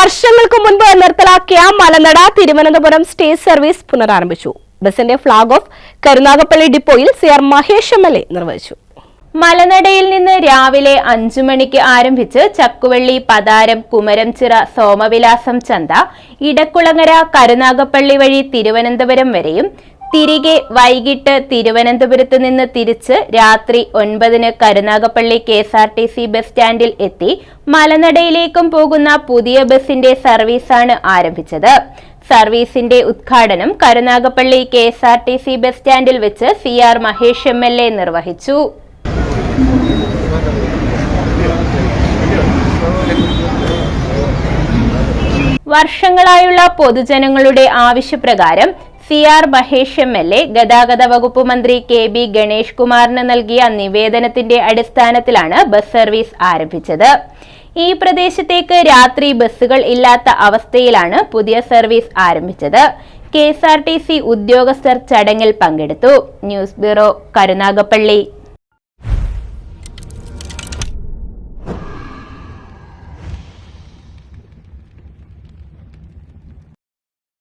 വർഷങ്ങൾക്ക് മുൻപ് നിർത്തലാക്കിയ Malanada Thiruvananthapuram state service പുനരാരംഭിച്ചു. ബസിന്റെ ഫ്ളാഗ് ഓഫ് കരുനാഗപ്പള്ളി ഡിപ്പോയിൽ CR മഹേഷ് MLA നിർവഹിച്ചു. മലനടയിൽ നിന്ന് രാവിലെ 5 മണിക്ക് ആരംഭിച്ച് ചക്കുവള്ളി, പതാരം, കുമരംചിറ, സോമവിലാസം ചന്ത, ഇടക്കുളങ്ങര, കരുനാഗപ്പള്ളി വഴി തിരുവനന്തപുരം വരെയും തിരികെ വൈകിട്ട് തിരുവനന്തപുരത്ത് നിന്ന് തിരിച്ച് രാത്രി 9-ന് കരുനാഗപ്പള്ളി KSRTC ബസ് സ്റ്റാൻഡിൽ എത്തി മലനടയിലേക്കും പോകുന്ന പുതിയ ബസിന്റെ സർവീസാണ് ആരംഭിച്ചത്. സർവീസിന്റെ ഉദ്ഘാടനം കരുനാഗപ്പള്ളി KSRTC ബസ് സ്റ്റാൻഡിൽ വെച്ച് CR മഹേഷ് MLA നിർവഹിച്ചു. വർഷങ്ങളായുള്ള പൊതുജനങ്ങളുടെ ആവശ്യപ്രകാരം CR മഹേഷ് MLA ഗതാഗത വകുപ്പ് മന്ത്രി KB ഗണേഷ് കുമാറിന് നൽകിയ നിവേദനത്തിന്റെ അടിസ്ഥാനത്തിലാണ് ബസ് സർവീസ് ആരംഭിച്ചത്. ഈ പ്രദേശത്തേക്ക് രാത്രി ബസ്സുകൾ ഇല്ലാത്ത അവസ്ഥയിലാണ് പുതിയ സർവീസ് ആരംഭിച്ചത്. KSRTC ഉദ്യോഗസ്ഥർ ചടങ്ങിൽ പങ്കെടുത്തു. News bureau, Karunagappally.